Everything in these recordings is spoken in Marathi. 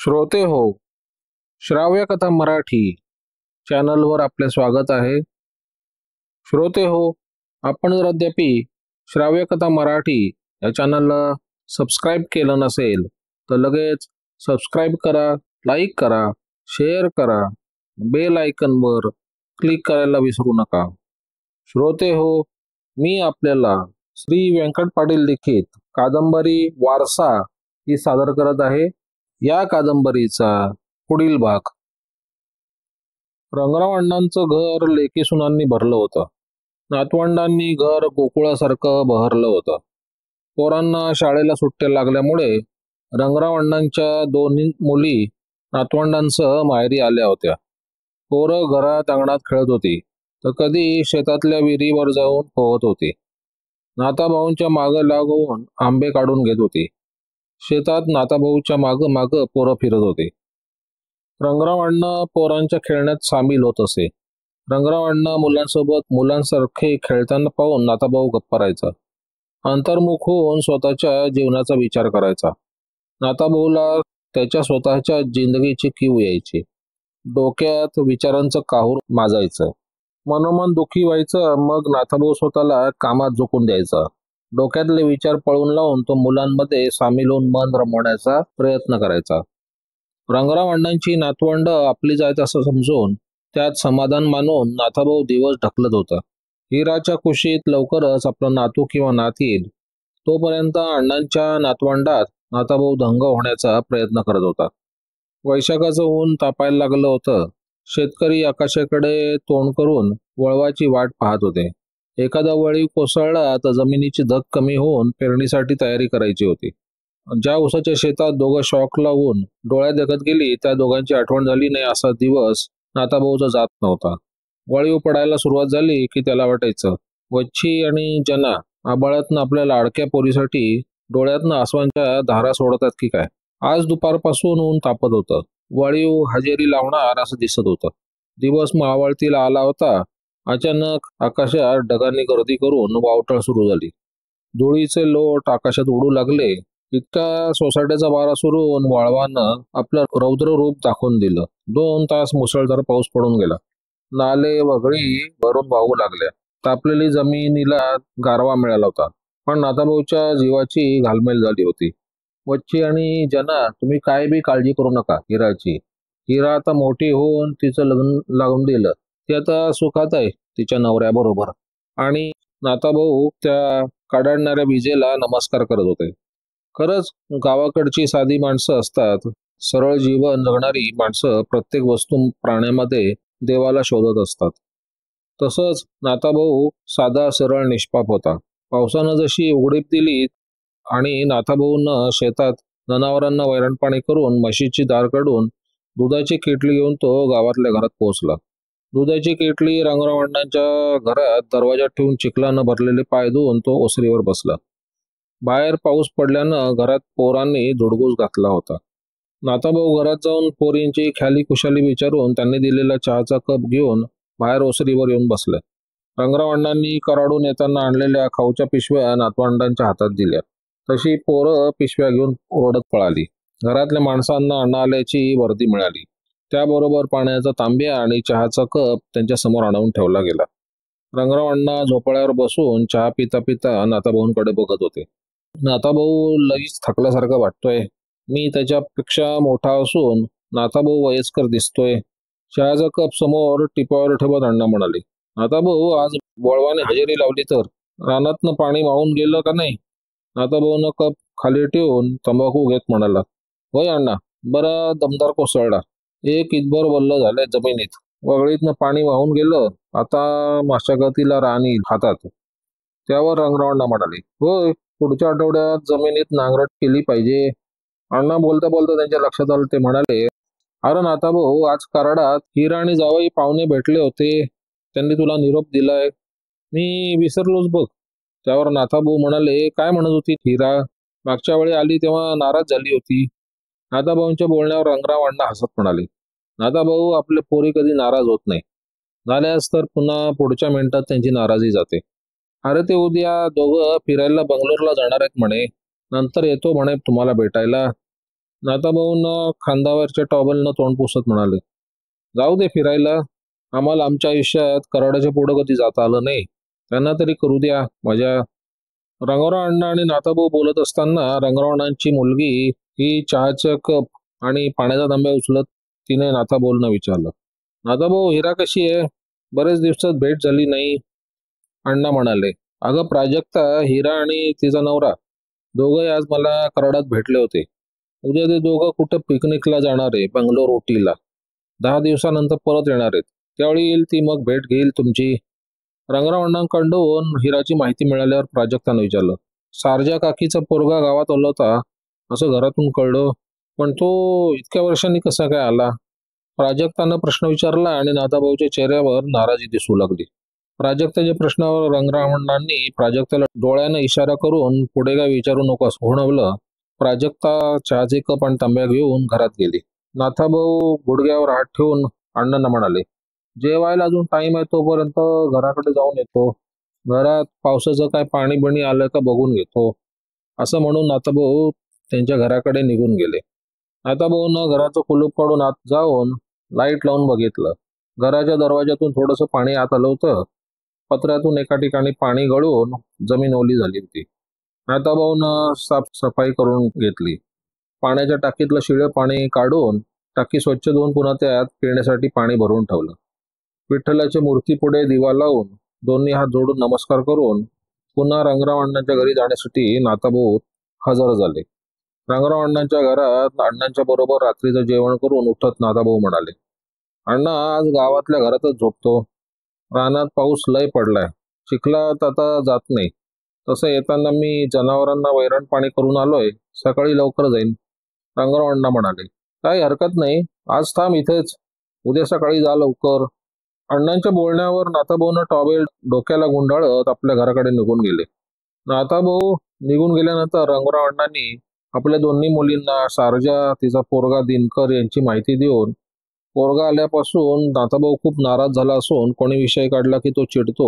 श्रोते हो, श्राव्य कथा मराठी चॅनलवर आपले स्वागत आहे. श्रोते हो, आपण जर अद्याप श्राव्य कथा मराठी या चॅनलला सबस्क्राईब केलं नसेल तर लगेच सबस्क्राईब करा, लाईक करा, शेअर करा, बेल आयकनवर क्लिक करायला विसरू नका. श्रोते हो, मी आपल्याला श्री व्यंकट पाटील लिखित कादंबरी वारसा ही सादर करत आहे. या कादंबरीचा पुढील भाग. रंगराव अण्णांचं घर लेकी सुनांनी भरलं होतं. नातवंडांनी घर गोकुळासारखं बहरलं होतं. पोरांना शाळेला सुट्ट्या लागल्यामुळे रंगराव अण्णांच्या दोन्ही मुली नातवंडांसह माहेरी आल्या होत्या. पोरं घरात अंगणात खेळत होती तर कधी शेतातल्या विहिरीवर जाऊन पोहत होती. नाताभाऊंच्या मागं लागून आंबे काढून घेत होती. शेतात नाताभाऊच्या मागं मागं पोरं फिरत होते. रंगराव अण्णा पोरांच्या खेळण्यात सामील होत असे. रंगराव अण्णा मुलांसोबत मुलांसारखे खेळताना पाहून नाताभाऊ गप्पा राहायचा. अंतर्मुख होऊन स्वतःच्या जीवनाचा विचार करायचा. नाताभाऊला त्याच्या स्वतःच्या जिंदगीची कीव यायची. डोक्यात विचारांचं काहूर माजायचं. मनोमन दुखी व्हायचं. मग नाताभाऊ स्वतःला कामात झोकून द्यायचा. डोक्यातले विचार पळून लावून तो मुलांमध्ये सामील होऊन मन रमवण्याचा प्रयत्न करायचा. रंगराव अण्णांची नातवंड आपली जात असं समजून त्यात समाधान मानून नाथाभाऊ दिवस ढकलत होता. हिराच्या कुशीत लवकरच आपला नातू किंवा नात येईल तोपर्यंत अण्णांच्या नातवंडात नाथाभाऊ दंग होण्याचा प्रयत्न करत होता. वैशाखाचं ऊन तापायला लागलं होतं. शेतकरी आकाशाकडे तोंड करून वळवाची वाट पाहत होते. एखादा वळीव कोसळला तर जमिनीची धग कमी होऊन पेरणीसाठी तयारी करायची होती. ज्या उसाच्या शेतात दोघं शॉक लावून डोळ्यात देखत गेली त्या दोघांची आठवण झाली नाही असा दिवस नाताभाऊचा जात नव्हता. वळीव पडायला सुरुवात झाली की त्याला वाटायचं वच्छी आणि जना आबाळातनं आपल्या लाडक्या पोरीसाठी डोळ्यातनं आसवांच्या धारा सोडतात की काय. आज दुपारपासून ऊन तापत होतं. वळीव हजेरी लावणार असं दिसत होतं. दिवस मावळतीला आला होता. अचानक आकाशात ढगांनी गर्दी करून वावटळ सुरू झाली. धुळीचे लोट आकाशात उडू लागले. इतका सोसाट्याचा वारा सुरू होऊन वाळवानं आपलं रौद्र रूप दाखवून दिलं. 2 तास मुसळधार पाऊस पडून गेला. नाले वगळी भरून वाहू लागल्या. तापलेली जमिनीला गारवा मिळाला होता. पण नाथाभाऊच्या जीवाची घालमेल झाली होती. वच्छी आणि जना, तुम्ही काय बी काळजी करू नका हिराची. हिरा आता मोठी होऊन तिचं लग्न लावून दिलं. ती आता सुखात आहे तिच्या नवऱ्याबरोबर. आणि नाथाभाऊ त्या काढणाऱ्या विजेला नमस्कार करत होते. खरंच गावाकडची साधी माणसं असतात. सरळ जीवन जगणारी माणसं प्रत्येक वस्तू प्राण्यामध्ये देवाला शोधत असतात. तसंच नाथाभाऊ साधा सरळ निष्पाप होता. पावसानं जशी उघडीप दिली आणि नाथाभाऊनं शेतात जनावरांना वैरणपाणी करून म्हशीची दार काढून दुधाची किटली घेऊन तो गावातल्या घरात पोहोचला. दुधाची किटली रंगराव अण्णांच्या घरात दरवाजात ठेवून चिखलानं भरलेले पाय धुवून तो ओसरीवर बसला. बाहेर पाऊस पडल्यानं घरात पोरांनी धुडगूस घातला होता. नाथाभाऊ घरात जाऊन पोरींची ख्याली खुशाली विचारून त्यांनी दिलेला चहाचा कप घेऊन बाहेर ओसरीवर येऊन बसले. रंगराव अण्णांनी कराडून येताना आणलेल्या खाऊच्या पिशव्या नातवंडांच्या हातात दिल्या. तशी पोरं पिशव्या घेऊन ओरडत पळाली. घरातल्या माणसांना अण्णा आल्याची वर्दी मिळाली. त्याबरोबर पाण्याचा तांब्या आणि चहाचा कप त्यांच्या समोर आणून ठेवला गेला. रंगराव अण्णा झोपाळ्यावर बसून चहा पिता पिता नाथाभाऊंकडे बघत होते. नाथाभाऊ लईच थकल्यासारखा वाटतोय. मी त्याच्यापेक्षा मोठा असून नाथाभाऊ वयस्कर दिसतोय. चहाचा कप समोर टिपावर ठेवत अण्णा म्हणाले, नाथाभाऊ आज वळवाने हजेरी लावली तर रानातनं पाणी वाहून गेलं का नाही? नाथाभाऊनं कप खाली ठेवून तंबाखू घेत म्हणाला, होय अण्णा, बरा दमदार कोसळला. 1 इंचभर वल्ल झालंय जमिनीत. वगळीतनं पाणी वाहून गेलं. आता मशागतीला रान येईल हातात. त्यावर रंगराव अण्णा म्हणाले, होय, पुढच्या आठवड्यात जमिनीत नांगरट केली पाहिजे. अण्णा बोलता बोलता त्यांच्या लक्षात आलं. ते म्हणाले, अरे नाथाभाऊ, आज कराडात हिरा आणि जावई पाहुणे भेटले होते. त्यांनी तुला निरोप दिलाय. मी विसरलोच बघ. त्यावर नाथाभाऊ म्हणाले, काय म्हणत होती हिरा? मागच्या वेळी आली तेव्हा नाराज झाली होती. नाथाभाऊंच्या बोलण्यावर रंगराव अण्णा हसत म्हणाले, नाथाभाऊ, आपले पोरी कधी नाराज होत नाही. झाल्यास तर पुन्हा पुढच्या मिनिटात त्यांची नाराजी जाते. अरे ते उद्या दोघं फिरायला बंगलोरला जाणार आहेत म्हणे. नंतर येतो म्हणे तुम्हाला भेटायला. नाथाभाऊंना खांद्यावरच्या टॉवेलनं तोंड पुसत म्हणाले, जाऊ दे फिरायला. आम्हाला आमच्या आयुष्यात कराडाच्या पुढं कधी जाता आलं नाही. त्यांना तरी करू द्या मजा. रंगाराव अण्णा आणि नाथाभाऊ बोलत असताना रंगाराव अण्णांची मुलगी ही चहाचा कप आणि पाण्याचा तांब्या उचलत तिने नाथाभाऊंना विचारलं, नाथाभाऊ, हिरा कशी आहे? बरेच दिवसात भेट झाली नाही. अण्णा म्हणाले, अगं प्राजक्ता, हिरा आणि तिचा नवरा दोघंही आज मला कराडात भेटले होते. उद्या ते दोघं कुठं पिकनिकला जाणार आहे, बंगलोर उटीला. 10 दिवसानंतर परत येणार आहेत. त्यावेळी येईल ती, मग भेट घेईल तुमची. रंगराव अण्णांकडून हिराची माहिती मिळाल्यावर प्राजक्तानं विचारलं, सारजा काकीचा पोरगा गावात आला होता असं घरातून कळलं, पण तो इतक्या वर्षांनी कसा काय आला? प्राजक्तानं प्रश्न विचारला आणि नाथाभाऊच्या चेहऱ्यावर नाराजी दिसू लागली. प्राजक्ताच्या प्रश्नावर रंगराव अण्णांनी प्राजक्ताला डोळ्यानं इशारा करून पुढे काय विचारू नकोस म्हणवलं. प्राजक्ता चहाचे कप आणि तांब्या घेऊन घरात गेली. नाथाभाऊ गुडघ्यावर हात ठेवून अण्णांना म्हणाले, जेवायला अजून टाइम आहे, तोपर्यंत घराकडे जाऊन येतो. घरात पावसाचं काय पाणी बिणी आलं का बघून घेतो. असं म्हणून नाथाभाऊ त्यांच्या घराकडे निघून गेले. नाथाभाऊनं घराचं कुलूप काढून आत जाऊन लाईट लावून बघितलं. घराच्या दरवाजातून थोडंसं पाणी आत आलं होतं. पत्र्यातून एका ठिकाणी पाणी गळून जमीन ओली झाली होती. नाथाभाऊनं साफसफाई करून घेतली. पाण्याच्या टाकीतलं शिळं पाणी काढून टाकी स्वच्छ धुवून पुन्हा त्यात पिण्यासाठी पाणी भरून ठेवलं. विठ्ठलाच्या मूर्तीपुढे दिवा लावून दोन्ही हात जोडून नमस्कार करून पुन्हा रंगराव अण्णांच्या घरी जाण्यासाठी नाथाभाऊ हजर झाले. रंगराव अण्णांच्या घरात अण्णांच्या बरोबर रात्रीचं जेवण करून उठत नाथाभाऊ म्हणाले, अण्णा, आज गावातल्या घरातच झोपतो. रानात पाऊस लय पडलाय. चिखलात आता जात नाही. तसं येताना मी जनावरांना वैरण पाणी करून आलोय. सकाळी लवकर जाईन. रंगराव अण्णा म्हणाले, काही हरकत नाही, आज थांब इथेच. उद्या सकाळी जा लवकर. अण्णांच्या बोलण्यावर नाथाभाऊनं टॉवेल डोक्याला गुंडाळत आपल्या घराकडे निघून गेले. नाथाभाऊ निघून गेल्यानंतर रंगराव अण्णांनी आपल्या दोन्ही मुलींना सारजा, तिचा पोरगा दिनकर यांची माहिती देऊन, पोरगा आल्यापासून नाथाभाऊ खूप नाराज झाला असून कोणी विषय काढला की तो चिडतो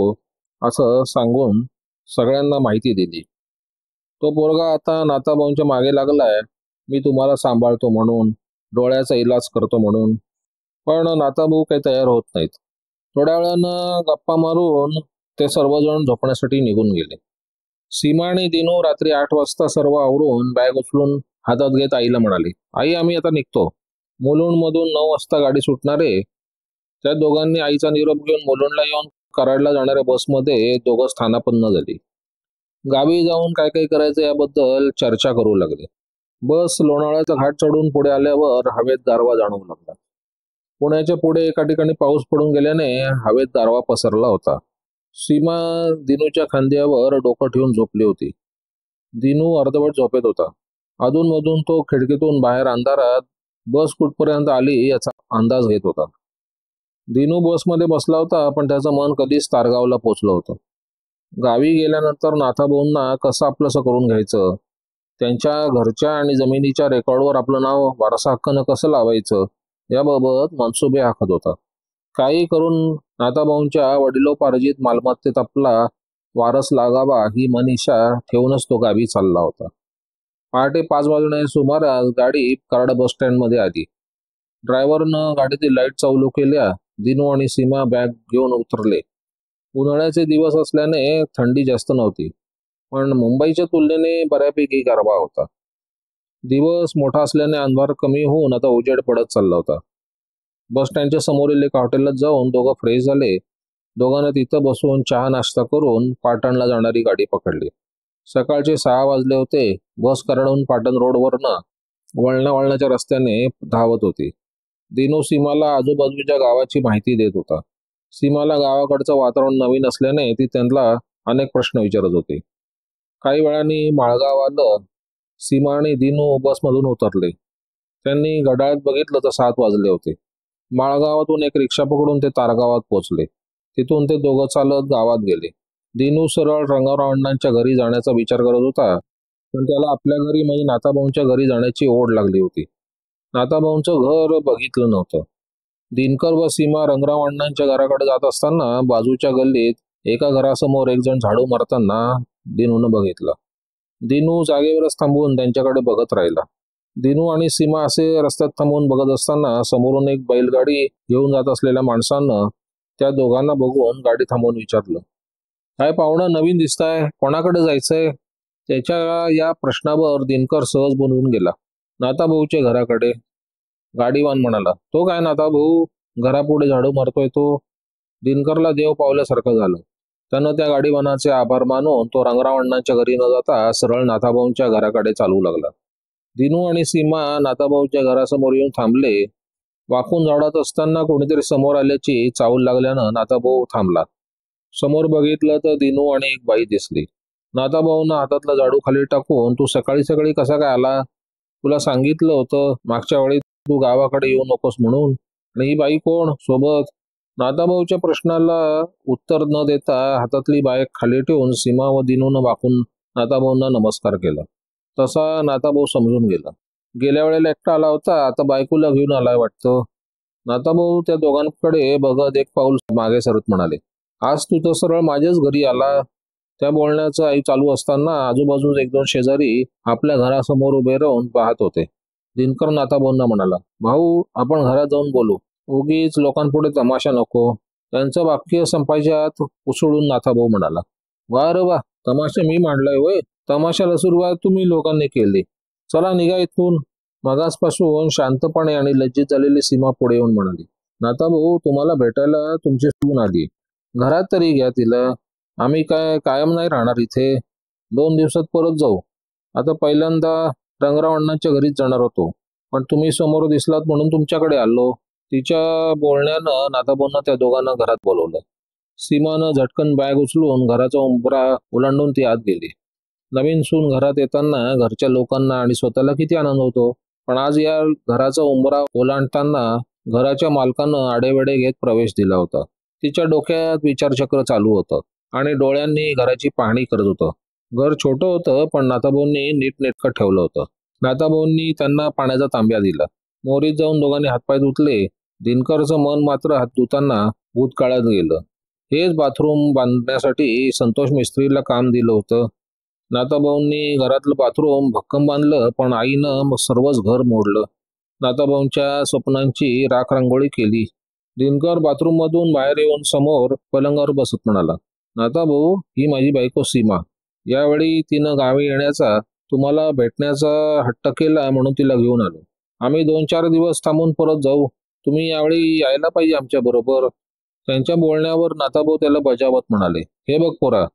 असं सांगून सगळ्यांना माहिती दिली. तो पोरगा आता नाथाभाऊंच्या मागे लागलाय, मी तुम्हाला सांभाळतो म्हणून, डोळ्याचा इलाज करतो म्हणून. पण नाथाभाऊ काही तयार होत नाहीत. थोड्या वेळानं गप्पा मारून ते सर्वजण झोपण्यासाठी निघून गेले. सीमा आणि दिनू रात्री 8 वाजता सर्व आवरून बॅग उचलून हातात घेत आईला म्हणाले, आई, आम्ही आता निघतो. मुलुंडमधून 9 वाजता गाडी सुटणार आहे. त्या दोघांनी आईचा निरोप घेऊन मुलुंडला येऊन कराडला जाणाऱ्या बसमध्ये दोघं स्थानापन्न झाली. गावी जाऊन काय काय करायचं याबद्दल चर्चा करू लागले. बस लोणावळ्याचा घाट चढून पुढे आल्यावर हवेत गारवा जाणवू लागला. पुण्याच्या पुढे एका ठिकाणी पाऊस पडून गेल्याने हवेत गारवा पसरला होता. सीमा दिनूच्या खांद्यावर डोकं ठेवून झोपली होती. दिनू अर्धवट झोपेत होता. अधूनमधून तो खिडकीतून बाहेर अंधारात बस कुठपर्यंत आली याचा अंदाज घेत होता. दिनू बसमध्ये बसला होता, पण त्याचं मन कधीच तारगावला पोचलं होतं. गावी गेल्यानंतर नाथाभाऊंना कसं आपलंसं करून घ्यायचं, त्यांच्या घरच्या आणि जमिनीच्या रेकॉर्डवर आपलं नाव वारसा हक्कानं कसं लावायचं याबाबत मनसुबे आखत होता. काही करून नाथाभाऊंच्या वडिलोपार्जित मालमत्तेत आपला वारस लागावा ही मनीषा ठेवूनच तो गावी चालला होता. पहाटे 5 वाजण्याच्या सुमारास गाडी कराड बस स्टँडमध्ये आली. ड्रायव्हरनं गाडीतील लाईट चालू केल्या. दिनू आणि सीमा बॅग घेऊन उतरले. उन्हाळ्याचे दिवस असल्याने थंडी जास्त नव्हती, पण मुंबईच्या तुलनेने बऱ्यापैकी गारवा होता. दिवस मोठा असल्याने अंधार कमी होऊन आता उजेड पडत चालला होता. बस स्टँडच्या समोरील एका हॉटेलला जाऊन दोघं फ्रेश झाले. दोघांना तिथं बसून चहा नाश्ता करून पाटणला जाणारी गाडी पकडली. सकाळचे 6 वाजले होते. बस कराडहून पाटण रोडवरनं वळणाच्या रस्त्याने धावत होती. दिनू सीमाला आजूबाजूच्या गावाची माहिती देत होता. सीमाला गावाकडचं वातावरण नवीन असल्याने ती त्यांना अनेक प्रश्न विचारत होती. काही वेळाने माळगाव आलं. सीमा आणि दिनू बसमधून उतरले. त्यांनी घड्याळात बघितलं तर 7 वाजले होते. माळगावातून एक रिक्षा पकडून ते तारगावात पोचले. तिथून ते दोघं चालत गावात गेले. दिनू सरळ रंगाराव अण्णांच्या घरी जाण्याचा विचार करत होता, पण त्याला आपल्या घरी म्हणजे नाथाभाऊंच्या घरी जाण्याची ओढ लागली होती. नाथाभाऊंचं घर बघितलं नव्हतं. दिनकर व सीमा रंगराव अण्णांच्या घराकडे जात असताना बाजूच्या गल्लीत एका घरासमोर एक जण झाडू मारताना दिनूनं बघितलं. दिनू जागेवरच थांबून त्यांच्याकडे बघत राहिला. दिनू आणि सीमा असे रस्त्यात थांबून बघत असताना समोरून एक बैलगाडी घेऊन जात असलेल्या माणसानं त्या दोघांना बघून गाडी थांबवून विचारलं, काय पाहुणं नवीन दिसताय, कोणाकडे जायचंय? त्याच्या या प्रश्नावर दिनकर सहज बोलून गेला, नाताभाऊच्या घराकडे. गाडीवान म्हणाला, तो काय नाताभाऊ, घरापुढे झाडू मारतोय तो. दिनकरला देव पावल्यासारखं झालं. त्यानं त्या गाडीवानाचे आभार मानून तो रंगराव अण्णांच्या घरी न जाता सरळ नाथाभाऊंच्या घराकडे चालू लागला. दिनू आणि सीमा नाथाभाऊच्या घरासमोर येऊन थांबले. वाकून झाडत असताना कोणीतरी समोर आल्याची चाहूल लागल्यानं नाथाभाऊ थांबला. समोर बघितलं तर दिनू आणि एक बाई दिसली. नाथाभाऊनं हातातला झाडू खाली टाकून, तू सकाळी सकाळी कसा काय आला? तुला सांगितलं होतं मागच्या वेळी तू गावाकडे येऊ नकोस म्हणून. आणि ही बाई कोण सोबत? नाथाभाऊच्या प्रश्नाला उत्तर न देता हातातली बाईक खाली ठेवून सीमा व दिनूनं वाकून नाथाभाऊंना नमस्कार केला. तसा नाथाभाऊ समजून गेला, गेल्या वेळेला एकटा आला होता, आता बायकोला घेऊन आलाय वाटतं. नाथाभाऊ त्या दोघांकडे बघत एक पाऊल मागे सरत म्हणाले, आज तू तर सरळ माझ्याच घरी आला. त्या बोलण्याचं आई चालू असताना आजूबाजूस एक दोन शेजारी आपल्या घरासमोर उभे राहून पाहत होते. दिनकर नाथाभाऊंना म्हणाला, भाऊ आपण घरात जाऊन बोलू, उगीच लोकांपुढे तमाशा नको. त्यांचं वाक्य संपायच्या आत उसळून नाथाभाऊ म्हणाला, वा रे वा, तमाशा मी मांडलाय वय? तमाशाला सुरुवात तुम्ही लोकांनी केली. चला निघा इथून. मगासपासून शांतपणे आणि लज्जित झालेली सीमा पुढे येऊन म्हणाली, नाथाभाऊ तुम्हाला भेटायला तुमची सून आली, घरात तरी घ्या तिला. आम्ही काय कायम नाही राहणार इथे, 2 दिवसात परत जाऊ. आता पहिल्यांदा रंगराव अण्णांच्या घरीच जाणार होतो, पण तुम्ही समोर दिसलात म्हणून तुमच्याकडे आलो. तिच्या बोलण्यानं नाथाभाऊंना त्या दोघांना घरात बोलवलं. सीमानं झटकन बॅग उचलून घराचा उंबरा ओलांडून ती आत गेली. नवीन सून घरात येताना घरच्या लोकांना आणि स्वतःला किती आनंद होतो, पण आज या घराचा उंबरा ओलांडताना घराच्या मालकानं आडेवेडे घेत प्रवेश दिला होता. तिच्या डोक्यात विचारचक्र चालू होतं आणि डोळ्यांनी घराची पाहणी करत होतं. घर छोटं होतं, पण नाथाभाऊंनी नीटनेटकं ठेवलं होतं. नाथाभाऊंनी त्यांना पाण्याचा तांब्या दिला. मोरीत जाऊन दोघांनी हातपाय धुतले. दिनकरचं मन मात्र हात धुताना भूतकाळात गेलं. हेच बाथरूम बांधण्यासाठी संतोष मिस्त्रीला काम दिलं होतं. नाथाभाऊंनी घरातलं बाथरूम भक्कम बांधलं, पण आईनं मग सर्वच घर मोडलं. नाथाभाऊंच्या स्वप्नांची राखरांगोळी केली. दिनकर बाथरूम मधून बाहेर येऊन समोर पलंगावर बसत म्हणाला, नाथाभाऊ ही माझी बायको सीमा. यावेळी तिनं गावी येण्याचा, तुम्हाला भेटण्याचा हट्ट केला म्हणून तिला घेऊन आलो. आम्ही 2-4 दिवस थांबून परत जाऊ. तुम्ही यावेळी यायला पाहिजे आमच्या बरोबर. त्यांच्या बोलण्यावर नाथाभाऊ त्याला बजावत म्हणाले, हे बघ पोरा,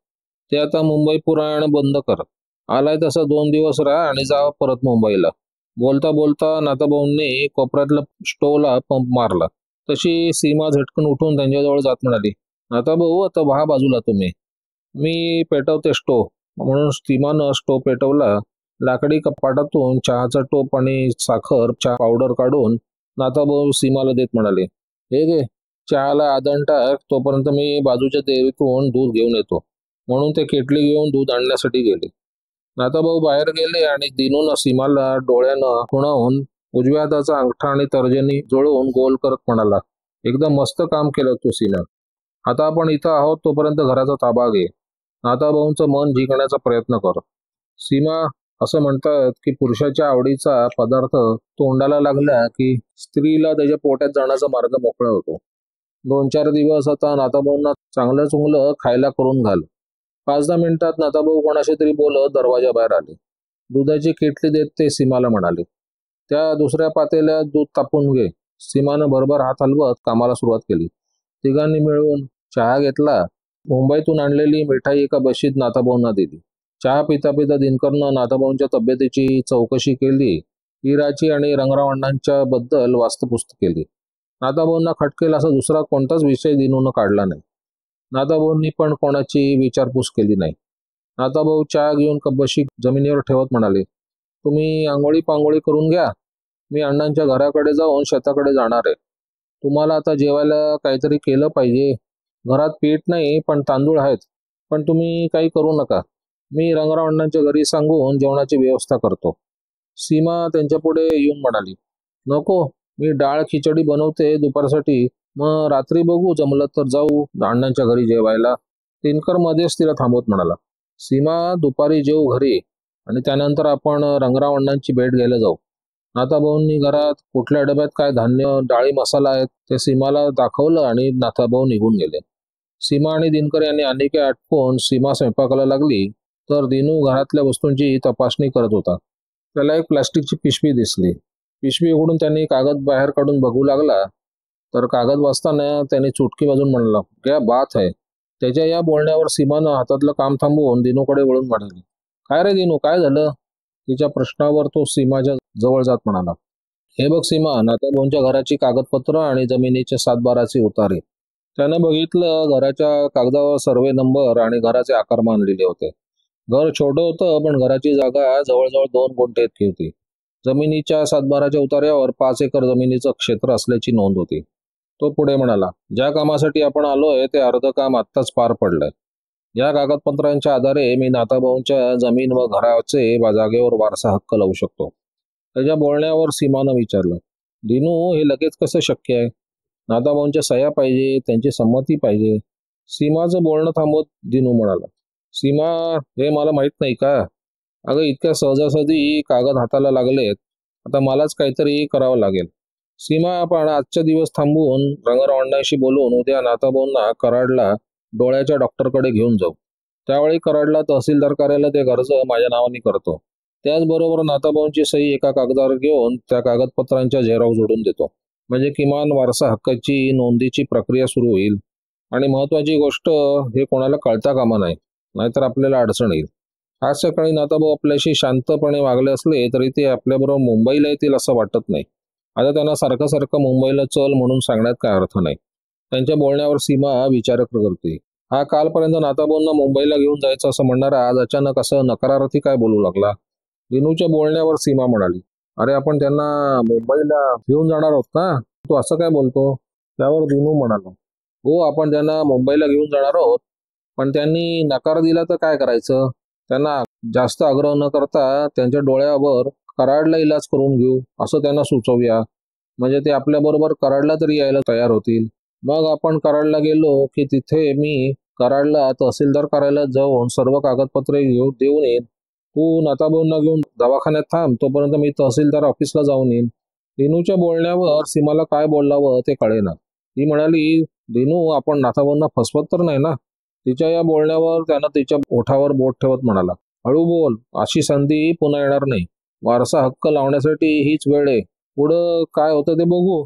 ते आता मुंबई पुराण बंद कर. आलाय तसा 2 दिवस राहा आणि जा परत मुंबईला. बोलता बोलता नाथाभाऊंनी कोपऱ्यातल्या स्टोवला पंप मारला. तशी सीमा झटकन उठून त्यांच्याजवळ जात म्हणाली, नाथाभाऊ आता व्हा बाजूला तुम्ही, मी पेटवते स्टोव. म्हणून सीमानं स्टोव पेटवला. लाकडी कपाटातून चहाचा टोप आणि साखर चहा पावडर काढून नाथाभाऊ सीमाला देत म्हणाले, हे घे, चहाला आदण टाक, तोपर्यंत मी बाजूच्या डेअरीतून दूध घेऊन येतो. म्हणून ते केटली घेऊन दूध आणण्यासाठी गेले. नाथाभाऊ बाहेर गेले आणि दिनून सीमाला डोळ्यानं खुणावून उजव्या हाताचा अंगठा आणि तर्जनी जुळवून गोल करत म्हणाला, एकदम मस्त काम केलं तू सीमा. आता आपण इथं आहोत तोपर्यंत घराचा ताबा घे. नाथाभाऊंचं मन जिंकण्याचा प्रयत्न कर. सीमा, असं म्हणतात की पुरुषाच्या आवडीचा पदार्थ तोंडाला लागला की स्त्रीला त्याच्या पोटात जाण्याचा मार्ग मोकळा होतो. 2-4 दिवस आता नाथाभाऊंना चांगलं चुंगलं खायला करून घाल. 5-10 मिनिटात नाथाभाऊ कोणाशी तरी बोलत दरवाजा बाहेर आले. दुधाची किटली देत ते सीमाला म्हणाले, त्या दुसऱ्या पातेल्यात दूध तापून घे. सीमानं भरभर हात हलवत कामाला सुरुवात केली. तिघांनी मिळून चहा घेतला. मुंबईतून आणलेली मिठाई एका बशीत नाथाभाऊंना दिली. चहा पिता पिता दिनकरनं नाथाभाऊंच्या तब्येतीची चौकशी केली. इराची आणि रंगराव अण्णांच्या बद्दल वास्तपुस्त केली. नाथाभाऊंना खटकेल असा दुसरा कोणताच विषय दिनूनं काढला नाही. नाथाभाऊंनी पण कोणाची विचारपूस केली नाही. नाथाभाऊ चहा घेऊन कब्बशी जमिनीवर ठेवत म्हणाले, तुम्ही आंघोळी पांघोळी करून घ्या, मी अण्णांच्या घराकडे जाऊन शेताकडे जाणार आहे. तुम्हाला आता जेवायला काहीतरी केलं पाहिजे. घरात पीठ नाही पण तांदूळ आहेत. पण तुम्ही काही करू नका, मी रंगराव अण्णांच्या घरी सांगून जेवणाची व्यवस्था करतो. सीमा त्यांच्या पुढे येऊन म्हणाली, नको, मी डाळ खिचडी बनवते दुपारसाठी, मग रात्री बघू, जमलं तर जाऊ अण्णांच्या घरी जेवायला. दिनकर मध्येच तिला थांबवत म्हणाला, सीमा दुपारी जेऊ घरी आणि त्यानंतर आपण रंगराव अण्णांची भेट घ्यायला जाऊ. नाथाभाऊंनी घरात कुठल्या डब्यात काय धान्य डाळी मसाला आहेत ते सीमाला दाखवलं आणि नाथाभाऊ निघून गेले. सीमा आणि दिनकर यांनी अनेके आटपून सीमा स्वयंपाकाला लागली तर दिनू घरातल्या वस्तूंची तपासणी करत होता. त्याला एक प्लास्टिकची पिशवी दिसली. पिशवी उघडून त्यांनी कागद बाहेर काढून बघू लागला तर कागद वाचताना त्यांनी चुटकी वाजून म्हणला, क्या बात है. त्याच्या या बोलण्यावर सीमानं हातातलं काम थांबवून दिनूकडे वळून म्हणाली, काय रे दिनू, काय झालं. तिच्या प्रश्नावर तो सीमाच्या जवळ जात म्हणाला, हे बघ सीमा, नाथाभाऊंच्या घराची कागदपत्र आणि जमिनीचे सातबाराचे उतारे. त्यानं बघितलं, घराच्या कागदावर सर्वे नंबर आणि घराचे आकारमान लिहिले होते. घर छोटं होतं पण घराची जागा जवळजवळ 2 गुंठे इतकी होती. जमिनीच्या सातबाराच्या उतार्यावर 5 एकर जमिनीचं क्षेत्र असल्याची नोंद होती. तो पुढे म्हणाला, ज्या कामासाठी आपण आलोय ते अर्ध काम आत्ताच पार पडलंय. या कागदपत्रांच्या आधारे मी नाथाभाऊंच्या जमीन व घराचे जागेवर वारसा हक्क लावू शकतो. त्याच्या बोलण्यावर सीमानं विचारलं, दिनू, हे लगेच कसं शक्य आहे. नाथाभाऊंच्या सह्या पाहिजे, त्यांची संमती पाहिजे. सीमाचं बोलणं थांबवत दिनू म्हणाला, सीमा, हे मला माहित नाही का. अगं, इतक्या सहजासहजी कागद हाताला लागलेत, आता मलाच काहीतरी करावं लागेल. सीमा, आपण आजच्या दिवस थांबून रंगरावणाशी बोलून उद्या नाथाभाऊंना कराडला डोळ्याच्या डॉक्टरकडे घेऊन जाऊ. त्यावेळी कराडला तहसीलदार कार्यालय ते अर्ज माझ्या नावाने करतो. त्याचबरोबर नाथाभाऊंची सही एका कागदावर घेऊन त्या कागदपत्रांच्या झेरॉक्स जोडून देतो. म्हणजे किमान वारसा हक्काची नोंदीची प्रक्रिया सुरू होईल. आणि महत्वाची गोष्ट, हे कोणाला कळता कामा नाही, नाहीतर आपल्याला अडचण येईल. आज सकाळी नाथाभाऊ आपल्याशी शांतपणे वागले असले तरी ते आपल्याबरोबर मुंबईला येतील असं वाटत नाही. आता त्यांना सारखं सारखं मुंबईला चल म्हणून सांगण्यात काय अर्थ नाही. त्यांच्या बोलण्यावर सीमा विचार करते. हा कालपर्यंत नाथाभाऊंना मुंबईला घेऊन जायचं असं म्हणणारा आज अचानक असं नकारार्थी काय बोलू लागला. दिनूच्या बोलण्यावर सीमा म्हणाली, अरे, आपण त्यांना मुंबईला घेऊन जाणार आहोत ना, तू असं काय बोलतो. त्यावर दिनू म्हणाला, हो, आपण त्यांना मुंबईला घेऊन जाणार आहोत, पण त्यांनी नकार दिला तर काय करायचं. त्यांना जास्त आग्रह न करता त्यांच्या डोळ्यावर कराडला इलाज करून घेऊ असं त्यांना सुचवूया. म्हणजे ते आपल्याबरोबर कराडला तरी यायला तयार होतील. मग आपण कराडला गेलो की तिथे मी कराडला तहसीलदार कार्यालयात जाऊन सर्व कागदपत्रे देऊन येईन. तू नाथाभाऊंना घेऊन दवाखान्यात थांब, तोपर्यंत मी तहसीलदार ऑफिसला जाऊन येईन. दिनूच्या बोलण्यावर सीमाला काय बोलावं ते कळेना. ती म्हणाली, दिनू, आपण नाथाभाऊंना फसवत तर नाही ना. तिच्या या बोलण्यावर त्यानं तिच्या ओठावर बोट ठेवत म्हणाला, हळू बोल, अशी संधी पुन्हा येणार नाही. वारसा हक्क लावण्यासाठी हीच वेळ आहे. पुढं काय होतं ते बघू.